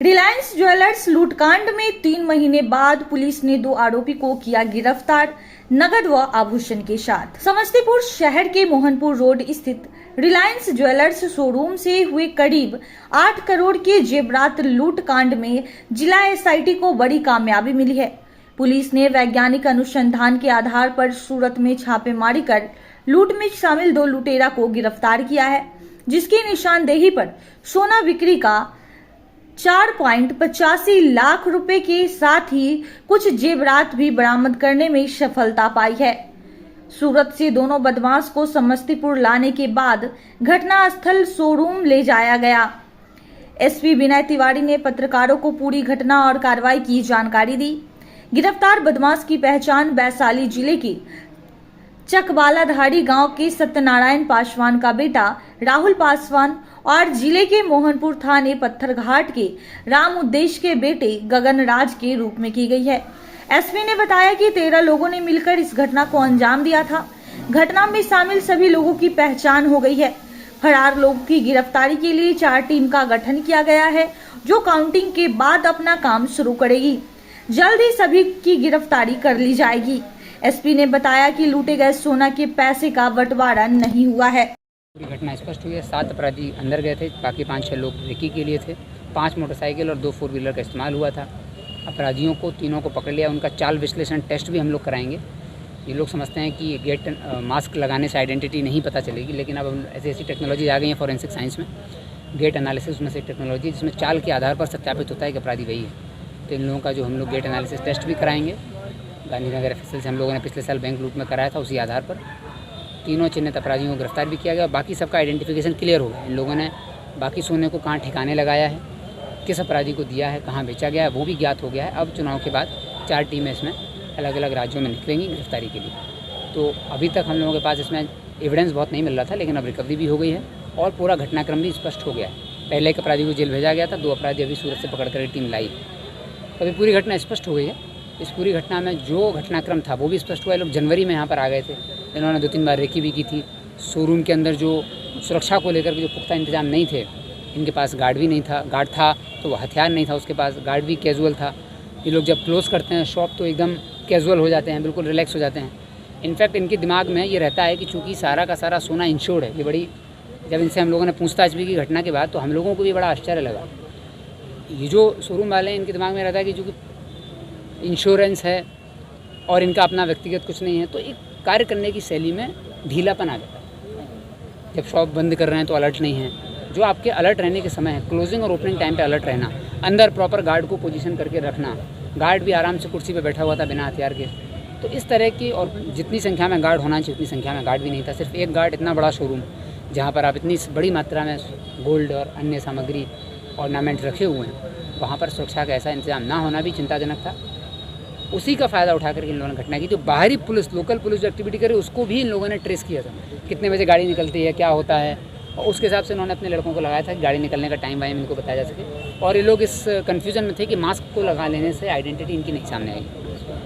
Reliance jewellers लूटकांड में 3 महीने बाद पुलिस ने 2 आरोपी को किया गिरफ्तार नगद व आभूषण के साथ। समस्तीपुर शहर के मोहनपुर रोड स्थित रिलायंस ज्वेलर्स शोरूम से हुए करीब 8 करोड़ के जेवरात लूट कांड में जिला एसआईटी को बड़ी कामयाबी मिली है। पुलिस ने वैज्ञानिक अनुसंधान के आधार पर सूरत में छापेमारी कर लूट में शामिल 2 लुटेरा को गिरफ्तार किया है, जिसकी निशानदेही पर सोना बिक्री का 4.85 लाख रुपए के साथ ही कुछ जेवरात भी बरामद करने में सफलता पाई है। सूरत से दोनों बदमाश को समस्तीपुर लाने के बाद घटना स्थल शोरूम ले जाया गया। एसपी विनय तिवारी ने पत्रकारों को पूरी घटना और कार्रवाई की जानकारी दी। गिरफ्तार बदमाश की पहचान वैशाली जिले की चकबालाधारी गांव के सत्यनारायण पासवान का बेटा राहुल पासवान और जिले के मोहनपुर थाने पत्थरघाट के राम उद्देश्य के बेटे गगन राज के रूप में की गई है। एसपी ने बताया कि 13 लोगों ने मिलकर इस घटना को अंजाम दिया था। घटना में शामिल सभी लोगों की पहचान हो गई है। फरार लोगों की गिरफ्तारी के लिए 4 टीम का गठन किया गया है, जो काउंटिंग के बाद अपना काम शुरू करेगी। जल्द ही सभी की गिरफ्तारी कर ली जाएगी। एसपी ने बताया कि लूटे गए सोना के पैसे का बंटवारा नहीं हुआ है। पूरी घटना स्पष्ट हुई है। 7 अपराधी अंदर गए थे, बाकी 5-6 लोग रेकी के लिए थे। 5 मोटरसाइकिल और 2 4 व्हीलर का इस्तेमाल हुआ था। अपराधियों को तीनों को पकड़ लिया। उनका चाल विश्लेषण टेस्ट भी हम लोग कराएंगे। ये लोग समझते हैं कि गेट मास्क लगाने से आइडेंटिटी नहीं पता चलेगी, लेकिन अब ऐसी टेक्नोलॉजी आ गई है फॉरेंसिक साइंस में। गेट एनालिसिस में से टेक्नोलॉजी जिसमें चाल के आधार पर सत्यापित होता है कि अपराधी वही है। तो इन लोगों का जो हम लोग गेट एनालिसिस टेस्ट भी कराएंगे। गांधीनगर एफएसएल से हम लोगों ने पिछले साल बैंक लूट में कराया था। उसी आधार पर तीनों चिन्हित अपराधियों को गिरफ्तार भी किया गया। बाकी सबका आइडेंटिफिकेशन क्लियर हो गया। इन लोगों ने बाकी सोने को कहाँ ठिकाने लगाया है, किस अपराधी को दिया है, कहाँ बेचा गया है, वो भी ज्ञात हो गया है। अब चुनाव के बाद 4 टीमें इसमें अलग अलग राज्यों में निकलेंगी गिरफ्तारी के लिए। तो अभी तक हम लोगों के पास इसमें एविडेंस बहुत नहीं मिल रहा था, लेकिन अब रिकवरी भी हो गई है और पूरा घटनाक्रम भी स्पष्ट हो गया है। पहले एक अपराधी को जेल भेजा गया था, 2 अपराधी अभी सूरत से पकड़ कर टीम लाई। तो अभी पूरी घटना स्पष्ट हो गई है। इस पूरी घटना में जो घटनाक्रम था वो भी स्पष्ट हुआ है। लोग जनवरी में यहाँ पर आ गए थे। इन्होंने 2-3 बार रेकी भी की थी। शोरूम के अंदर जो सुरक्षा को लेकर के जो पुख्ता इंतजाम नहीं थे, इनके पास गार्ड भी नहीं था। गार्ड था तो वो हथियार नहीं था उसके पास, गार्ड भी कैजुअल था। ये लोग जब क्लोज़ करते हैं शॉप तो एकदम कैजुअल हो जाते हैं, बिल्कुल रिलैक्स हो जाते हैं। इनफैक्ट इनके दिमाग में ये रहता है कि चूँकि सारा का सारा सोना इंश्योर्ड है। ये बड़ी जब इनसे हम लोगों ने पूछताछ भी की घटना के बाद, तो हम लोगों को भी बड़ा आश्चर्य लगा। ये जो शोरूम वाले हैं, इनके दिमाग में रहता है कि चूँकि इंश्योरेंस है और इनका अपना व्यक्तिगत कुछ नहीं है, तो एक कार्य करने की शैली में ढीलापन आ जाता है। जब शॉप बंद कर रहे हैं तो अलर्ट नहीं है। जो आपके अलर्ट रहने के समय है, क्लोजिंग और ओपनिंग टाइम पे अलर्ट रहना, अंदर प्रॉपर गार्ड को पोजीशन करके रखना। गार्ड भी आराम से कुर्सी पे बैठा हुआ था बिना हथियार के। तो इस तरह की, और जितनी संख्या में गार्ड होना चाहिए उतनी संख्या में गार्ड भी नहीं था। सिर्फ एक गार्ड, इतना बड़ा शोरूम जहाँ पर आप इतनी बड़ी मात्रा में गोल्ड और अन्य सामग्री ऑर्नामेंट रखे हुए हैं, वहाँ पर सुरक्षा का ऐसा इंतजाम ना होना भी चिंताजनक था। उसी का फ़ायदा उठा करके इन लोगों ने घटना की। जो बाहरी पुलिस, लोकल पुलिस जो एक्टिविटी करे, उसको भी इन लोगों ने ट्रेस किया था। कितने बजे गाड़ी निकलती है, क्या होता है, और उसके हिसाब से उन्होंने अपने लड़कों को लगाया था कि गाड़ी निकलने का टाइम वाइम इनको बताया जा सके। और ये लोग इस कन्फ्यूजन में थे कि मास्क को लगा लेने से आइडेंटिटी इनकी नहीं सामने आई।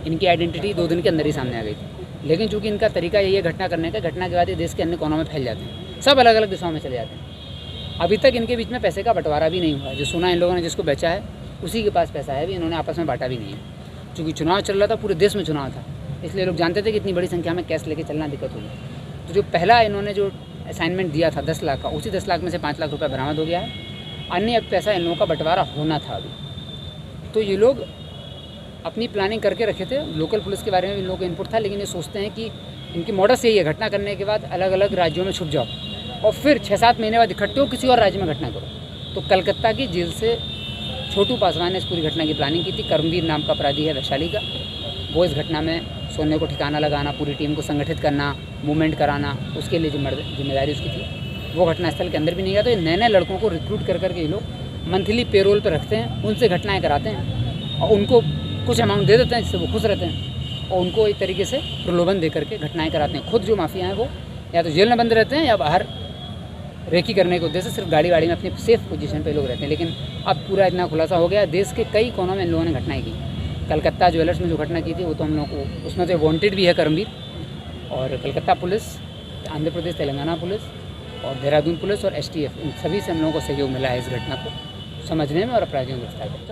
इनकी आइडेंटिटी 2 दिन के अंदर ही सामने आ गई थी। लेकिन चूँकि इनका तरीका यही है घटना करने का, घटना के बाद ये देश के अन्य कोनों में फैल जाते हैं, सब अलग अलग दिशाओं में चले जाते हैं। अभी तक इनके बीच में पैसे का बंटवारा भी नहीं हुआ। जो सोना इन लोगों ने जिसको बेचा है उसी के पास पैसा है, भी इन्होंने आपस में बांटा भी नहीं है। क्योंकि चुनाव चल रहा था, पूरे देश में चुनाव था, इसलिए लोग जानते थे कि इतनी बड़ी संख्या में कैश लेके चलना दिक्कत होगी। तो जो पहला इन्होंने जो असाइनमेंट दिया था 10 लाख का, उसी 10 लाख में से 5 लाख रुपये बरामद हो गया है। अन्य पैसा इन लोगों का बंटवारा होना था अभी। तो ये लोग अपनी प्लानिंग करके रखे थे। लोकल पुलिस के बारे में भी इन लोगों को इनपुट था, लेकिन ये सोचते हैं कि इनकी मॉडस यही है, घटना करने के बाद अलग अलग राज्यों में छुप जाओ और फिर 6-7 महीने बाद इकट्ठे हो किसी और राज्य में घटना करो। तो कलकत्ता की जेल से छोटू पासवान ने इस पूरी घटना की प्लानिंग की थी। कर्मवीर नाम का अपराधी है वैशाली का। वो इस घटना में सोने को ठिकाना लगाना, पूरी टीम को संगठित करना, मूवमेंट कराना, उसके लिए जिम्मेदारी उसकी थी। वो घटनास्थल के अंदर भी नहीं गया। तो ये नए नए लड़कों को रिक्रूट कर करके ये लोग मंथली पेरोल पर रखते हैं, उनसे घटनाएँ कराते हैं और उनको कुछ अमाउंट दे देते हैं जिससे वो खुश रहते हैं, और उनको एक तरीके से प्रलोभन दे करके घटनाएँ कराते हैं। खुद जो माफिया हैं वो या तो जेल में बंद रहते हैं या बाहर रेकी करने के उद्देश्य से सिर्फ गाड़ी वाड़ी में अपनी सेफ पोजीशन पे लोग रहते हैं। लेकिन अब पूरा इतना खुलासा हो गया, देश के कई कोनों में इन लोगों ने घटनाएं की। कलकत्ता ज्वेलर्स में जो घटना की थी वो तो हम लोग को, उसमें तो वांटेड भी है कर्मवीर, और कलकत्ता पुलिस, आंध्र प्रदेश, तेलंगाना पुलिस और देहरादून पुलिस और एसटीएफ, इन सभी से हम लोगों को सहयोग मिला है इस घटना को समझने में और अपराधियों को गिरफ्तार करने में।